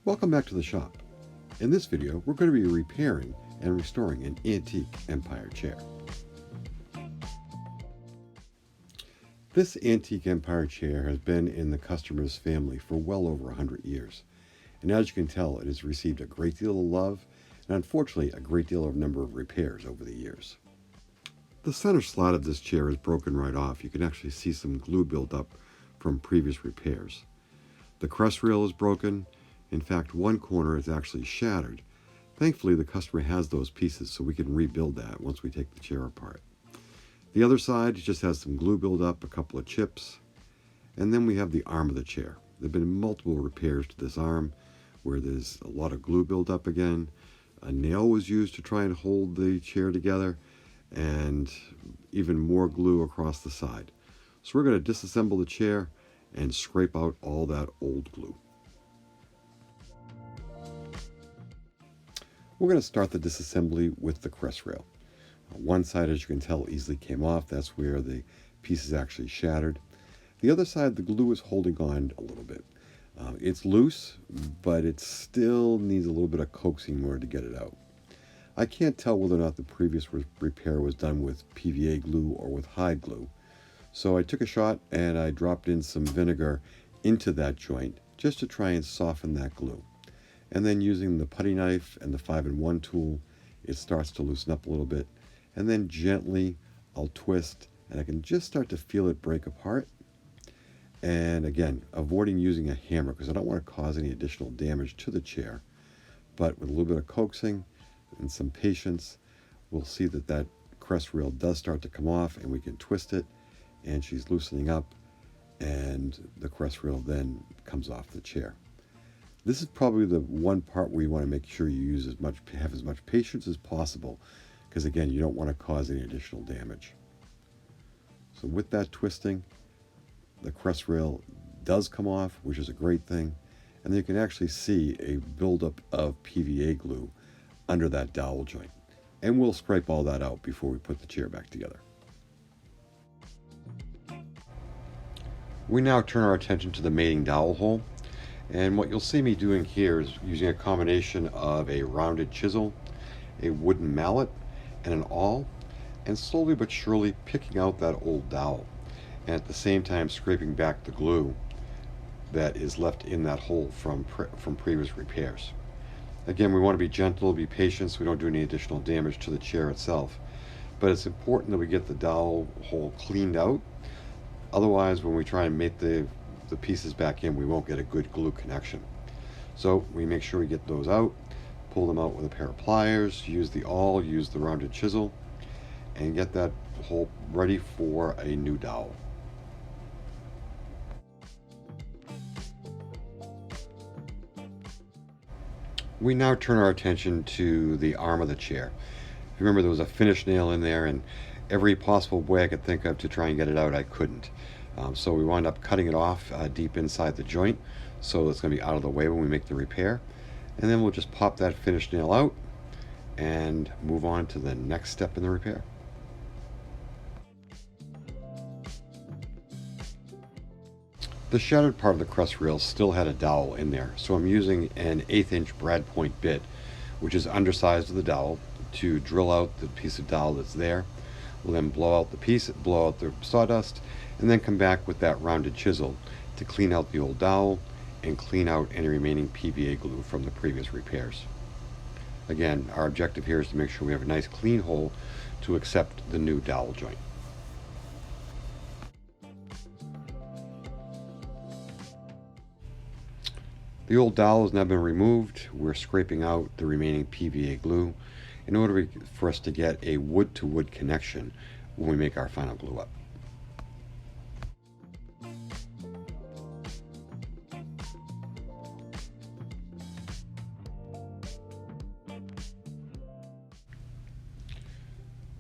Welcome back to the shop. In this video, we're going to be repairing and restoring an antique Empire chair. This antique Empire chair has been in the customer's family for well over 100 years. And as you can tell, it has received a great deal of love and unfortunately a great deal of number of repairs over the years. The center slat of this chair is broken right off. You can actually see some glue build up from previous repairs. The crest rail is broken. In fact, one corner is actually shattered. Thankfully, the customer has those pieces so we can rebuild that once we take the chair apart. The other side just has some glue buildup, a couple of chips, and then we have the arm of the chair. There have been multiple repairs to this arm where there's a lot of glue buildup again. A nail was used to try and hold the chair together, and even more glue across the side. So we're going to disassemble the chair and scrape out all that old glue. We're going to start the disassembly with the crest rail. One side, as you can tell, easily came off. That's where the piece is actually shattered. The other side, the glue is holding on a little bit. It's loose, but it still needs a little bit of coaxing in order to get it out. I can't tell whether or not the previous repair was done with PVA glue or with hide glue. So I took a shot and I dropped in some vinegar into that joint just to try and soften that glue. And then using the putty knife and the 5-in-1 tool, it starts to loosen up a little bit. And then gently I'll twist and I can just start to feel it break apart. And again, avoiding using a hammer because I don't want to cause any additional damage to the chair. But with a little bit of coaxing and some patience, we'll see that that crest rail does start to come off and we can twist it. And she's loosening up and the crest rail then comes off the chair. This is probably the one part where you want to make sure you have as much patience as possible, because again, you don't want to cause any additional damage. So with that twisting, the crest rail does come off, which is a great thing, and then you can actually see a buildup of PVA glue under that dowel joint. And we'll scrape all that out before we put the chair back together. We now turn our attention to the mating dowel hole. And what you'll see me doing here is using a combination of a rounded chisel, a wooden mallet, and an awl, and slowly but surely picking out that old dowel, and at the same time scraping back the glue that is left in that hole from previous repairs. Again, we want to be gentle, be patient so we don't do any additional damage to the chair itself, but it's important that we get the dowel hole cleaned out. Otherwise, when we try and mate the pieces back in, we won't get a good glue connection. So we make sure we get those out, pull them out with a pair of pliers, use the awl, use the rounded chisel, and get that hole ready for a new dowel. We now turn our attention to the arm of the chair. Remember, there was a finish nail in there, and every possible way I could think of to try and get it out, I couldn't. So we wound up cutting it off deep inside the joint, so it's going to be out of the way when we make the repair. And then we'll just pop that finish nail out and move on to the next step in the repair. The shattered part of the crest rail still had a dowel in there, so I'm using an 1/8" brad point bit, which is undersized of the dowel, to drill out the piece of dowel that's there. We'll then blow out the piece, blow out the sawdust, and then come back with that rounded chisel to clean out the old dowel and clean out any remaining PVA glue from the previous repairs. Again, our objective here is to make sure we have a nice clean hole to accept the new dowel joint. The old dowel has now been removed. We're scraping out the remaining PVA glue in order for us to get a wood-to-wood connection when we make our final glue up.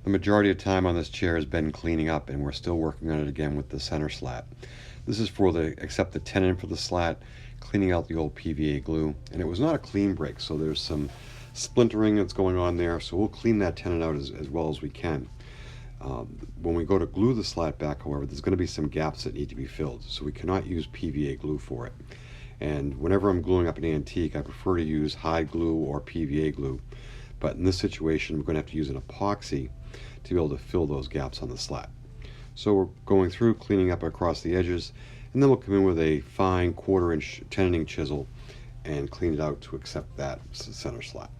The majority of time on this chair has been cleaning up, and we're still working on it again with the center slat. This is for except the tenon for the slat, cleaning out the old PVA glue, and it was not a clean break, so there's some splintering that's going on there, so we'll clean that tenon out as well as we can. When we go to glue the slat back, however, there's going to be some gaps that need to be filled, so we cannot use PVA glue for it. And whenever I'm gluing up an antique, I prefer to use hide glue or PVA glue. But in this situation, we're going to have to use an epoxy to be able to fill those gaps on the slat. So we're going through, cleaning up across the edges, and then we'll come in with a fine 1/4 inch tenon chisel and clean it out to accept that center slat.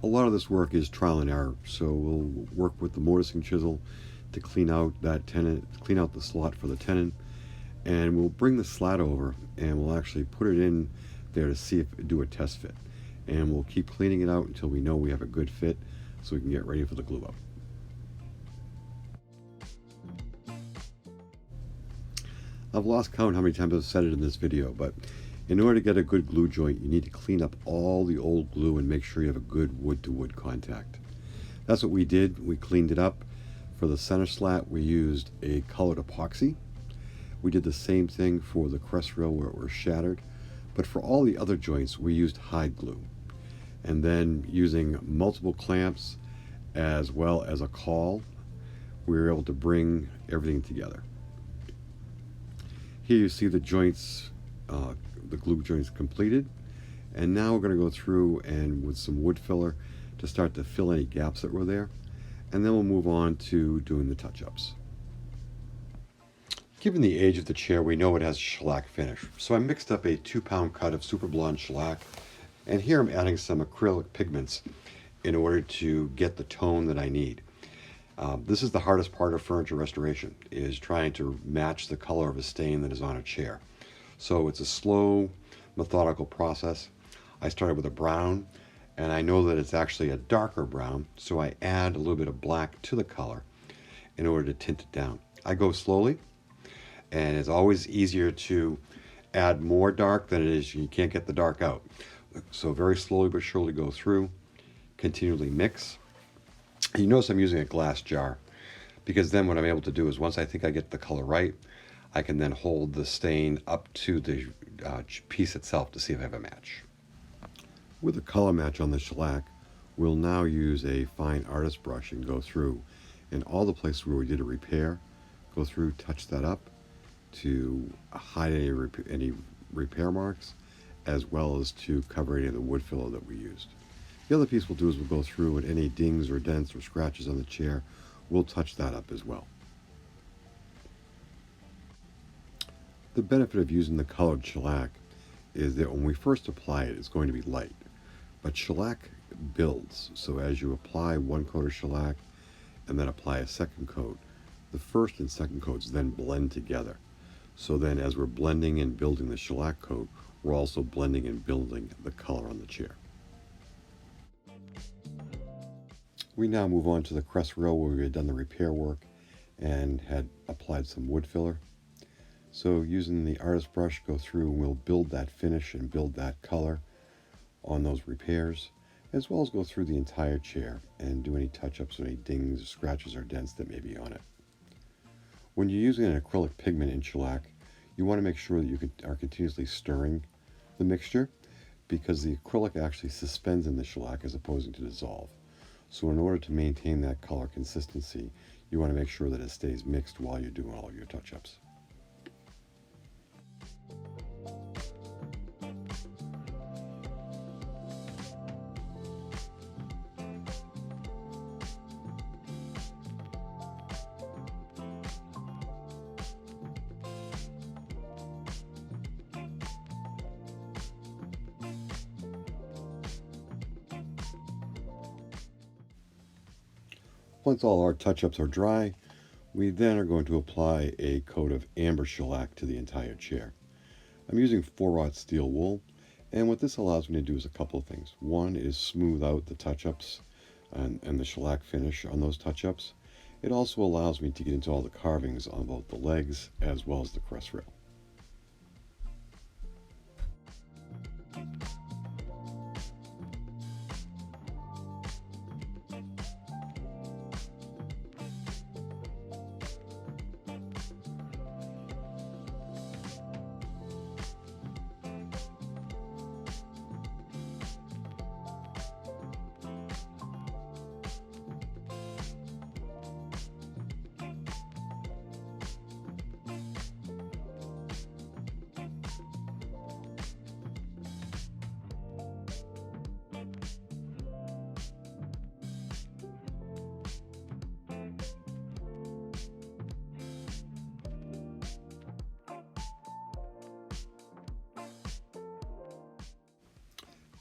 A lot of this work is trial and error, so we'll work with the mortising chisel to clean out that tenon, clean out the slot for the tenon, and we'll bring the slat over and we'll actually put it in there to see if do a test fit, and we'll keep cleaning it out until we know we have a good fit so we can get ready for the glue up. I've lost count how many times I've said it in this video, but in order to get a good glue joint, you need to clean up all the old glue and make sure you have a good wood-to-wood contact. That's what we did. We cleaned it up. For the center slat, we used a colored epoxy. We did the same thing for the crest rail where it was shattered, but for all the other joints, we used hide glue. And then using multiple clamps as well as a caul, we were able to bring everything together. Here you see the joints, the glue joints completed, and now we're going to go through and with some wood filler to start to fill any gaps that were there, and then we'll move on to doing the touch-ups. Given the age of the chair, we know it has a shellac finish, so I mixed up a 2-pound cut of super blonde shellac, and here I'm adding some acrylic pigments in order to get the tone that I need. This is the hardest part of furniture restoration, is trying to match the color of a stain that is on a chair. So it's a slow, methodical process. I started with a brown, and I know that it's actually a darker brown, so I add a little bit of black to the color in order to tint it down. I go slowly, and it's always easier to add more dark than it is you can't get the dark out. So very slowly but surely go through, continually mix. You notice I'm using a glass jar, because then what I'm able to do is once I think I get the color right, I can then hold the stain up to the piece itself to see if I have a match. With a color match on the shellac, we'll now use a fine artist brush and go through in all the places where we did a repair, go through, touch that up to hide any repair marks, as well as to cover any of the wood filler that we used. The other piece we'll do is we'll go through and any dings or dents or scratches on the chair, we'll touch that up as well. The benefit of using the colored shellac is that when we first apply it, it's going to be light. But shellac builds, so as you apply one coat of shellac and then apply a second coat, the first and second coats then blend together. So then as we're blending and building the shellac coat, we're also blending and building the color on the chair. We now move on to the crest rail where we had done the repair work and had applied some wood filler. So using the artist brush, go through and we'll build that finish and build that color on those repairs, as well as go through the entire chair and do any touch-ups or any dings, scratches, or dents that may be on it. When you're using an acrylic pigment in shellac, you want to make sure that you are continuously stirring the mixture, because the acrylic actually suspends in the shellac as opposed to dissolve. So in order to maintain that color consistency, you want to make sure that it stays mixed while you're doing all of your touch-ups. Once all our touch-ups are dry, we then are going to apply a coat of amber shellac to the entire chair. I'm using 4/0 steel wool, and what this allows me to do is a couple of things. One is smooth out the touch-ups and the shellac finish on those touch-ups. It also allows me to get into all the carvings on both the legs as well as the crest rail.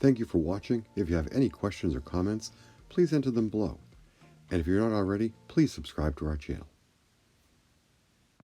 Thank you for watching. If you have any questions or comments, please enter them below. And if you're not already, please subscribe to our channel.